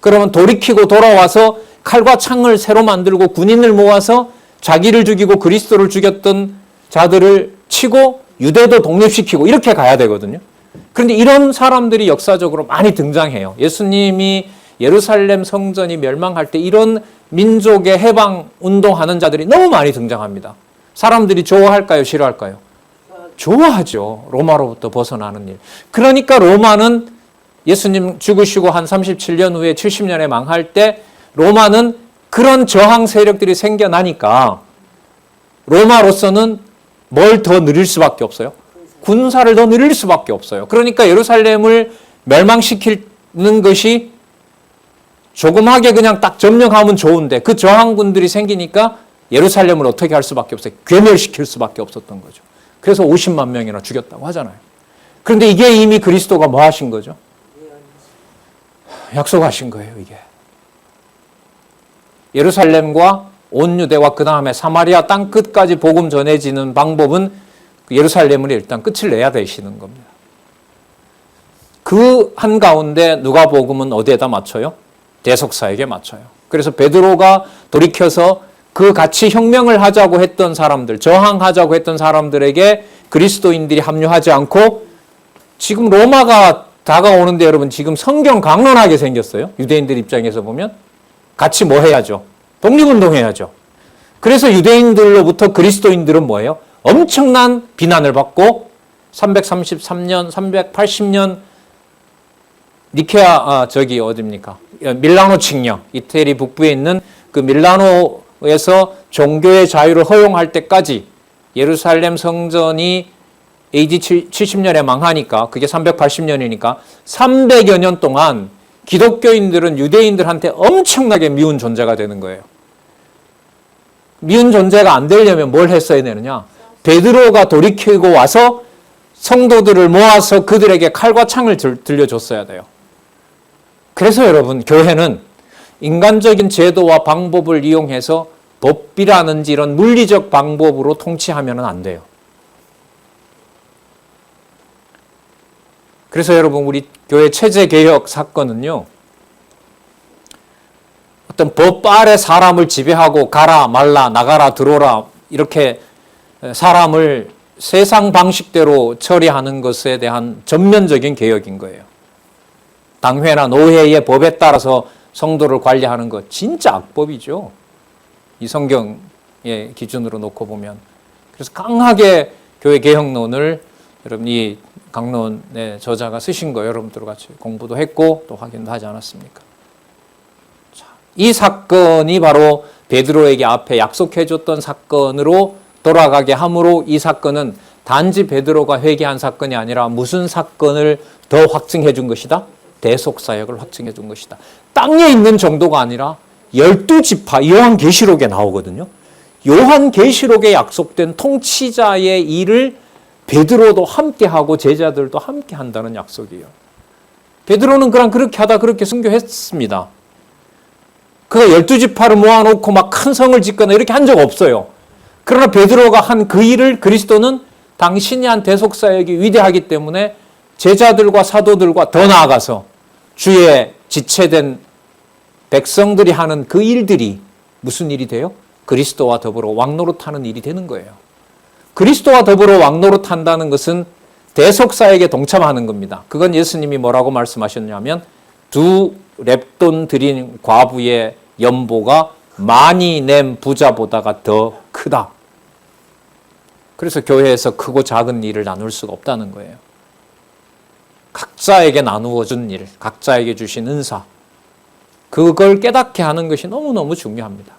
그러면 돌이키고 돌아와서 칼과 창을 새로 만들고 군인을 모아서 자기를 죽이고 그리스도를 죽였던 자들을 치고 유대도 독립시키고 이렇게 가야 되거든요. 그런데 이런 사람들이 역사적으로 많이 등장해요. 예수님이 예루살렘 성전이 멸망할 때 이런 민족의 해방 운동하는 자들이 너무 많이 등장합니다. 사람들이 좋아할까요? 싫어할까요? 좋아하죠. 로마로부터 벗어나는 일. 그러니까 로마는 예수님 죽으시고 한 37년 후에 70년에 망할 때 로마는 그런 저항 세력들이 생겨나니까 로마로서는 뭘 더 누릴 수밖에 없어요? 군사를 더 누릴 수밖에 없어요. 그러니까 예루살렘을 멸망시키는 것이 조그맣게 그냥 딱 점령하면 좋은데 그 저항군들이 생기니까 예루살렘을 어떻게 할 수밖에 없어요? 괴멸시킬 수밖에 없었던 거죠. 그래서 50만 명이나 죽였다고 하잖아요. 그런데 이게 이미 그리스도가 뭐 하신 거죠? 약속하신 거예요, 이게. 예루살렘과 온 유대와 그 다음에 사마리아 땅 끝까지 복음 전해지는 방법은 예루살렘을 일단 끝을 내야 되시는 겁니다. 그 한가운데 누가복음은 어디에다 맞춰요? 대속사에게 맞춰요. 그래서 베드로가 돌이켜서 그 같이 혁명을 하자고 했던 사람들, 저항하자고 했던 사람들에게 그리스도인들이 합류하지 않고 지금 로마가 다가오는데 여러분 지금 성경 강론하게 생겼어요. 유대인들 입장에서 보면 같이 뭐 해야죠? 독립운동해야죠. 그래서 유대인들로부터 그리스도인들은 뭐예요? 엄청난 비난을 받고 333년, 380년 니케아 어디입니까? 밀라노 칙령, 이태리 북부에 있는 그 밀라노에서 종교의 자유를 허용할 때까지 예루살렘 성전이 AD 70년에 망하니까 그게 380년이니까 300여 년 동안 기독교인들은 유대인들한테 엄청나게 미운 존재가 되는 거예요. 미운 존재가 안 되려면 뭘 했어야 되느냐? 베드로가 돌이키고 와서 성도들을 모아서 그들에게 칼과 창을 들려줬어야 돼요. 그래서 여러분 교회는 인간적인 제도와 방법을 이용해서 법이라든지 이런 물리적 방법으로 통치하면 안 돼요. 그래서 여러분 우리 교회 체제개혁 사건은요. 어떤 법 아래 사람을 지배하고 가라 말라 나가라 들어오라 이렇게 사람을 세상 방식대로 처리하는 것에 대한 전면적인 개혁인 거예요. 당회나 노회의 법에 따라서 성도를 관리하는 것 진짜 악법이죠. 이 성경의 기준으로 놓고 보면. 그래서 강하게 교회 개혁론을 여러분 이 강론의 저자가 쓰신 거 여러분들 같이 공부도 했고 또 확인도 하지 않았습니까? 자, 이 사건이 바로 베드로에게 앞에 약속해줬던 사건으로 돌아가게 함으로 이 사건은 단지 베드로가 회개한 사건이 아니라 무슨 사건을 더 확증해 준 것이다? 대속사역을 확증해 준 것이다. 땅에 있는 정도가 아니라 12지파 요한계시록에 나오거든요. 요한계시록에 약속된 통치자의 일을 베드로도 함께하고 제자들도 함께 한다는 약속이에요. 베드로는 그렇게 하다 그렇게 순교했습니다. 그가 12지파를 모아놓고 막 큰 성을 짓거나 이렇게 한 적 없어요. 그러나 베드로가 한 그 일을 그리스도는 당신이 한 대속사역이 위대하기 때문에 제자들과 사도들과 더 나아가서 주의 지체된 백성들이 하는 그 일들이 무슨 일이 돼요? 그리스도와 더불어 왕노릇하는 일이 되는 거예요. 그리스도와 더불어 왕노릇한다는 것은 대속사역에 동참하는 겁니다. 그건 예수님이 뭐라고 말씀하셨냐면 2 렙돈 드린 과부의 연보가 많이 낸 부자보다가 더 크다. 그래서 교회에서 크고 작은 일을 나눌 수가 없다는 거예요. 각자에게 나누어 준 일, 각자에게 주신 은사, 그걸 깨닫게 하는 것이 너무너무 중요합니다.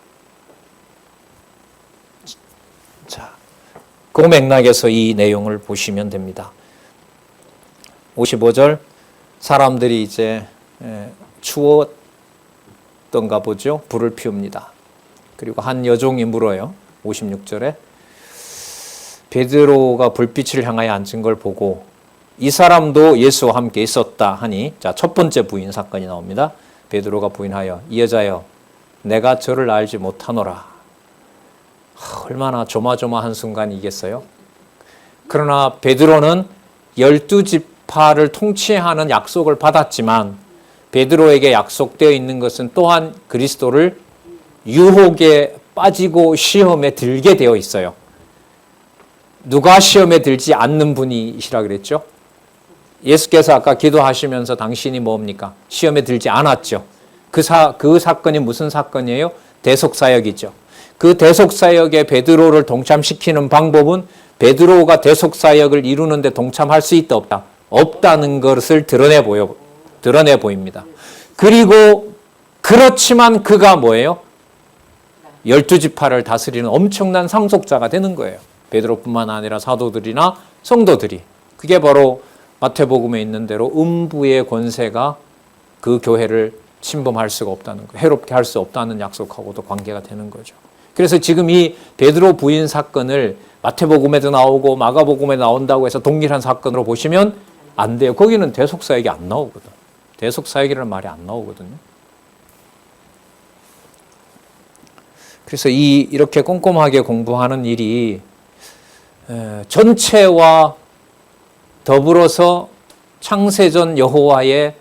자, 그 맥락에서 이 내용을 보시면 됩니다. 55절, 사람들이 이제 추웠던가 보죠. 불을 피웁니다. 그리고 한 여종이 물어요. 56절에 베드로가 불빛을 향하여 앉은 걸 보고 이 사람도 예수와 함께 있었다 하니, 자, 첫 번째 부인 사건이 나옵니다. 베드로가 부인하여 이 여자여 내가 저를 알지 못하노라. 얼마나 조마조마한 순간이겠어요. 그러나 베드로는 12지파를 통치하는 약속을 받았지만 베드로에게 약속되어 있는 것은 또한 그리스도를 유혹에 빠지고 시험에 들게 되어 있어요. 누가 시험에 들지 않는 분이시라 그랬죠? 예수께서 아까 기도하시면서 당신이 뭡니까? 시험에 들지 않았죠. 그 사건이 무슨 사건이에요? 대속사역이죠. 그 대속사역에 베드로를 동참시키는 방법은 베드로가 대속사역을 이루는데 동참할 수 있다 없다? 없다는 것을 드러내 보입니다. 그리고 그렇지만 그가 뭐예요? 12지파를 다스리는 엄청난 상속자가 되는 거예요. 베드로뿐만 아니라 사도들이나 성도들이. 그게 바로 마태복음에 있는 대로 음부의 권세가 그 교회를 침범할 수가 없다는 거, 해롭게 할 수 없다는 약속하고도 관계가 되는 거죠. 그래서 지금 이 베드로 부인 사건을 마태복음에도 나오고 마가복음에 나온다고 해서 동일한 사건으로 보시면 안 돼요. 거기는 대속사역이 안 나오거든. 대속사역이라는 말이 안 나오거든요. 그래서 이렇게 꼼꼼하게 공부하는 일이 전체와 더불어서 창세전 여호와의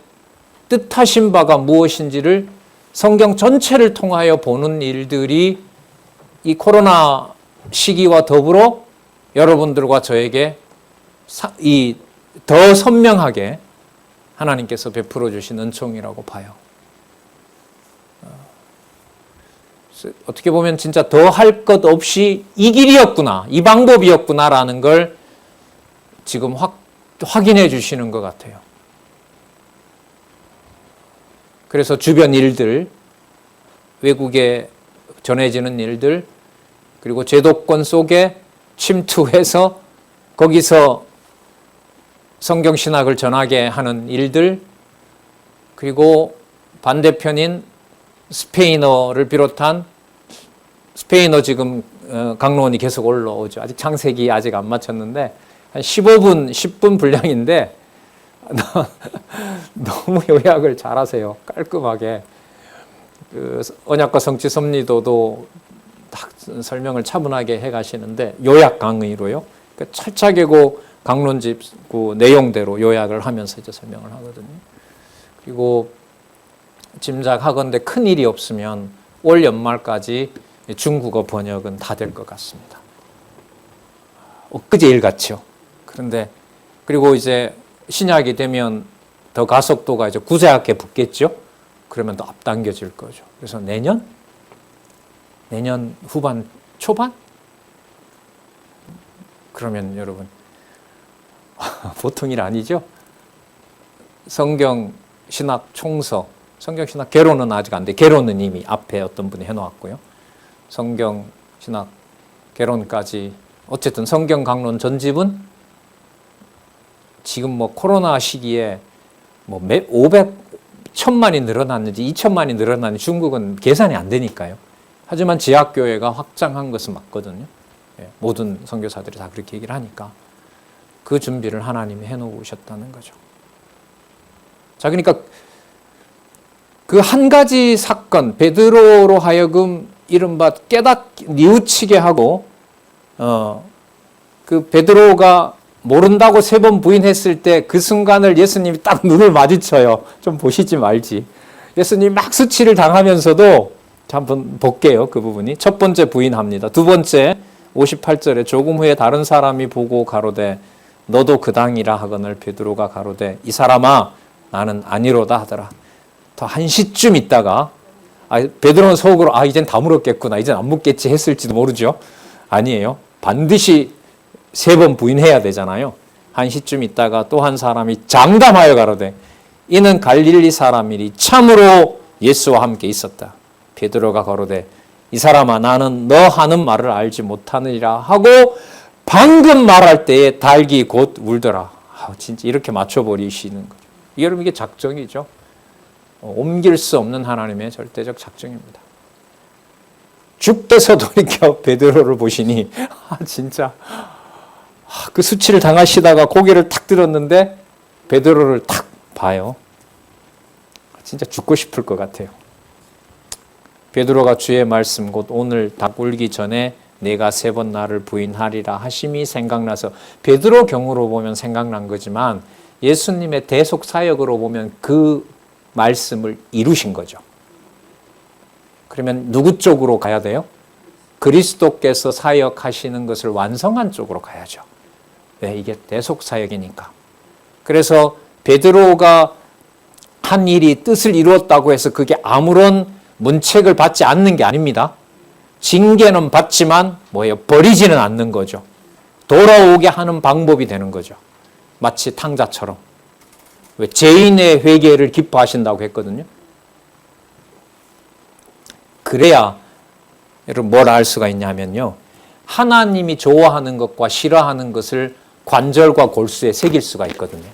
뜻하신 바가 무엇인지를 성경 전체를 통하여 보는 일들이 이 코로나 시기와 더불어 여러분들과 저에게 더 선명하게 하나님께서 베풀어 주신 은총이라고 봐요. 어떻게 보면 진짜 더 할 것 없이 이 길이었구나, 이 방법이었구나라는 걸 지금 확인해 주시는 것 같아요. 그래서 주변 일들, 외국에 전해지는 일들, 그리고 제도권 속에 침투해서 거기서 성경신학을 전하게 하는 일들, 그리고 반대편인 스페인어를 비롯한 스페인어 지금 강론이 계속 올라오죠. 아직 창세기 아직 안 마쳤는데 한 15분, 10분 분량인데 너무 요약을 잘하세요. 깔끔하게. 언약과 성취 섭리도도 딱 설명을 차분하게 해가시는데 요약 강의로요. 그러니까 철차계고 강론집 그 내용대로 요약을 하면서 이제 설명을 하거든요. 그리고 짐작하건대 큰 일이 없으면 올 연말까지 중국어 번역은 다 될 것 같습니다. 엊그제 일 같죠. 그런데 그리고 이제 신약이 되면 더 가속도가 이제 구제하게 붙겠죠. 그러면 더 앞당겨질 거죠. 그래서 내년 후반 초반 그러면 여러분 보통 일 아니죠. 성경 신학 총서, 성경 신학 개론은 아직 안 돼. 개론은 이미 앞에 어떤 분이 해놓았고요. 성경 신학 개론까지 어쨌든 성경 강론 전집은 지금 뭐 코로나 시기에 뭐 1000만이 늘어났는지 2000만이 늘어났는지 중국은 계산이 안 되니까요. 하지만 지하교회가 확장한 것은 맞거든요. 모든 선교사들이 다 그렇게 얘기를 하니까 그 준비를 하나님이 해놓으셨다는 거죠. 자, 그러니까 그 한 가지 사건, 베드로로 하여금 이른바 뉘우치게 하고, 그 베드로가 모른다고 3번 부인했을 때 그 순간을 예수님이 딱 눈을 마주쳐요. 좀 보시지 말지. 예수님이 막 수치를 당하면서도, 한번 볼게요. 그 부분이. 첫 번째 부인합니다. 두 번째, 58절에 조금 후에 다른 사람이 보고 가로되 너도 그 당이라 하거늘 베드로가 가로되 이 사람아 나는 아니로다 하더라. 더 한 시쯤 있다가 베드로는 속으로 이젠 다 물었겠구나, 이젠 안 묻겠지 했을지도 모르죠. 아니에요. 반드시 3번 부인해야 되잖아요. 한 시쯤 있다가 또 한 사람이 장담하여 가로되 이는 갈릴리 사람이리 참으로 예수와 함께 있었다. 베드로가 가로되 이 사람아 나는 너 하는 말을 알지 못하느니라 하고 방금 말할 때에 닭이 곧 울더라. 진짜 이렇게 맞춰버리시는 거죠. 여러분 이게 작정이죠. 옮길 수 없는 하나님의 절대적 작정입니다. 죽대서 돌이켜 베드로를 보시니 진짜 그 수치를 당하시다가 고개를 탁 들었는데 베드로를 탁 봐요. 진짜 죽고 싶을 것 같아요. 베드로가 주의 말씀 곧 오늘 닭 울기 전에 내가 3번 나를 부인하리라 하심이 생각나서 베드로 경우로 보면 생각난 거지만 예수님의 대속 사역으로 보면 그 말씀을 이루신 거죠. 그러면 누구 쪽으로 가야 돼요? 그리스도께서 사역하시는 것을 완성한 쪽으로 가야죠. 왜? 이게 대속 사역이니까. 그래서 베드로가 한 일이 뜻을 이루었다고 해서 그게 아무런 문책을 받지 않는 게 아닙니다. 징계는 받지만 버리지는 않는 거죠. 돌아오게 하는 방법이 되는 거죠. 마치 탕자처럼. 왜? 죄인의 회개를 기뻐하신다고 했거든요. 그래야 여러분 뭘 알 수가 있냐면요. 하나님이 좋아하는 것과 싫어하는 것을 관절과 골수에 새길 수가 있거든요.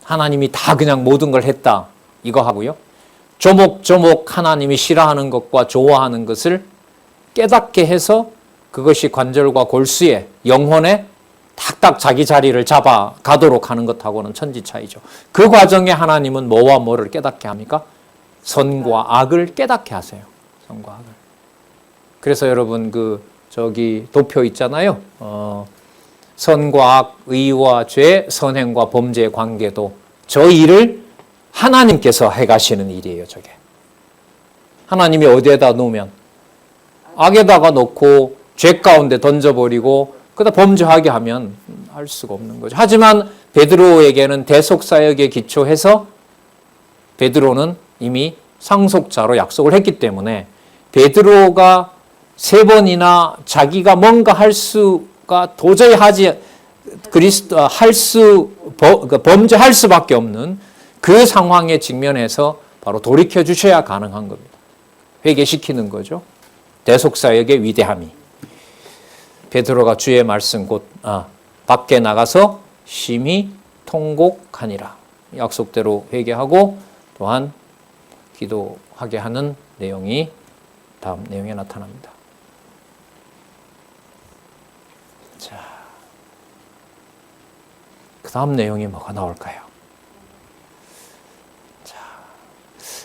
하나님이 다 그냥 모든 걸 했다 이거 하고요. 조목조목 하나님이 싫어하는 것과 좋아하는 것을 깨닫게 해서 그것이 관절과 골수에 영혼에 딱딱 자기 자리를 잡아 가도록 하는 것하고는 천지 차이죠. 그 과정에 하나님은 뭐와 뭐를 깨닫게 합니까? 선과 악을 깨닫게 하세요. 선과 악을. 그래서 여러분 저기 도표 있잖아요. 선과 악, 의와 죄, 선행과 범죄의 관계도 저 일을 하나님께서 해가시는 일이에요. 저게. 하나님이 어디에다 놓으면 악에다가 놓고 죄 가운데 던져버리고 그러다 범죄하게 하면 할 수가 없는 거죠. 하지만 베드로에게는 대속사역에 기초해서 베드로는 이미 상속자로 약속을 했기 때문에 베드로가 3번이나 자기가 뭔가 할 수가 도저히 범죄할 수밖에 없는 그 상황에 직면해서 바로 돌이켜 주셔야 가능한 겁니다. 회개시키는 거죠. 대속사역의 위대함이. 베드로가 주의 말씀 곧 밖에 나가서 심히 통곡하니라. 약속대로 회개하고 또한 기도하게 하는 내용이 다음 내용에 나타납니다. 자, 그 다음 내용이 뭐가 나올까요? 자,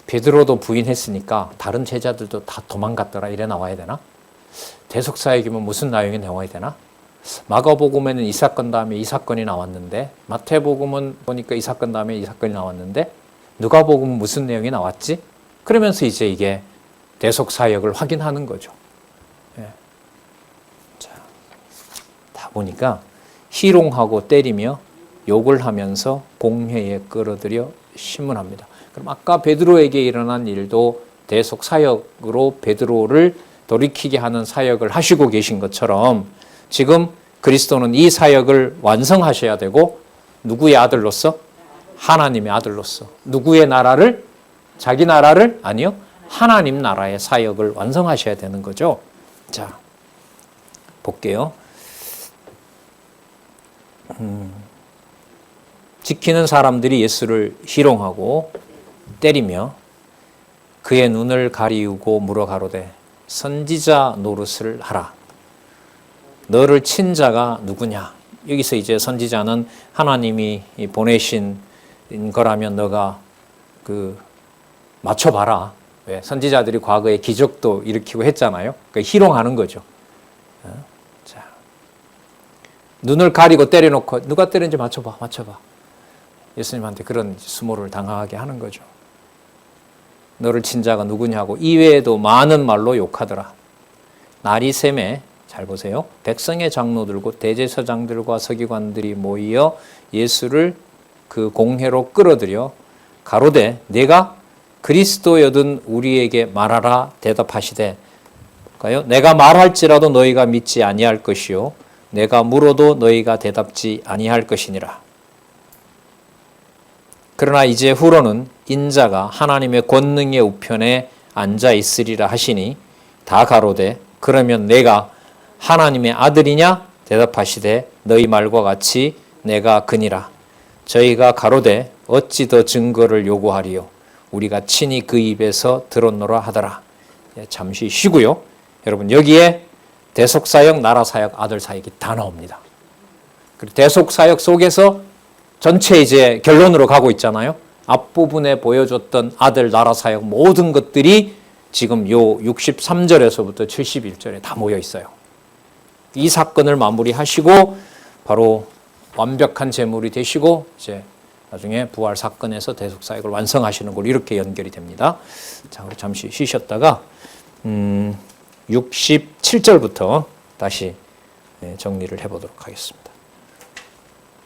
베드로도 부인했으니까 다른 제자들도 다 도망갔더라 이래 나와야 되나? 대속사역이면 무슨 내용이 나와야 되나? 마가복음에는 이 사건 다음에 이 사건이 나왔는데 마태복음은 보니까 이 사건 다음에 이 사건이 나왔는데 누가복음은 무슨 내용이 나왔지? 그러면서 이제 이게 대속사역을 확인하는 거죠. 예. 자, 다 보니까 희롱하고 때리며 욕을 하면서 공회에 끌어들여 신문합니다. 그럼 아까 베드로에게 일어난 일도 대속사역으로 베드로를 돌이키게 하는 사역을 하시고 계신 것처럼 지금 그리스도는 이 사역을 완성하셔야 되고 누구의 아들로서? 하나님의 아들로서. 누구의 나라를? 자기 나라를? 아니요. 하나님 나라의 사역을 완성하셔야 되는 거죠. 자, 볼게요. 지키는 사람들이 예수를 희롱하고 때리며 그의 눈을 가리우고 물어 가로되 선지자 노릇을 하라. 너를 친 자가 누구냐? 여기서 이제 선지자는 하나님이 보내신 거라면 너가 맞춰봐라. 왜? 선지자들이 과거에 기적도 일으키고 했잖아요. 그러니까 희롱하는 거죠. 자, 눈을 가리고 때려놓고 누가 때렸는지 맞춰봐. 예수님한테 그런 수모를 당하게 하는 거죠. 너를 친 자가 누구냐고 이외에도 많은 말로 욕하더라. 날이 새매 잘 보세요. 백성의 장로들과 대제사장들과 서기관들이 모이어 예수를 그 공회로 끌어들여 가로되 내가 그리스도여든 우리에게 말하라 대답하시되 내가 말할지라도 너희가 믿지 아니할 것이요 내가 물어도 너희가 대답지 아니할 것이니라. 그러나 이제 후로는 인자가 하나님의 권능의 우편에 앉아 있으리라 하시니 다 가로되 그러면 내가 하나님의 아들이냐 대답하시되 너희 말과 같이 내가 그니라. 저희가 가로되 어찌 더 증거를 요구하리요 우리가 친히 그 입에서 들었노라 하더라. 잠시 쉬고요. 여러분 여기에 대속사역, 나라사역, 아들사역이 다 나옵니다. 그리고 대속사역 속에서 전체 이제 결론으로 가고 있잖아요. 앞부분에 보여줬던 아들, 나라사역 모든 것들이 지금 요 63절에서부터 71절에 다 모여 있어요. 이 사건을 마무리하시고 바로 완벽한 제물이 되시고 이제 나중에 부활 사건에서 대속사역을 완성하시는 걸로 이렇게 연결이 됩니다. 자, 우리 잠시 쉬셨다가 67절부터 다시 정리를 해보도록 하겠습니다.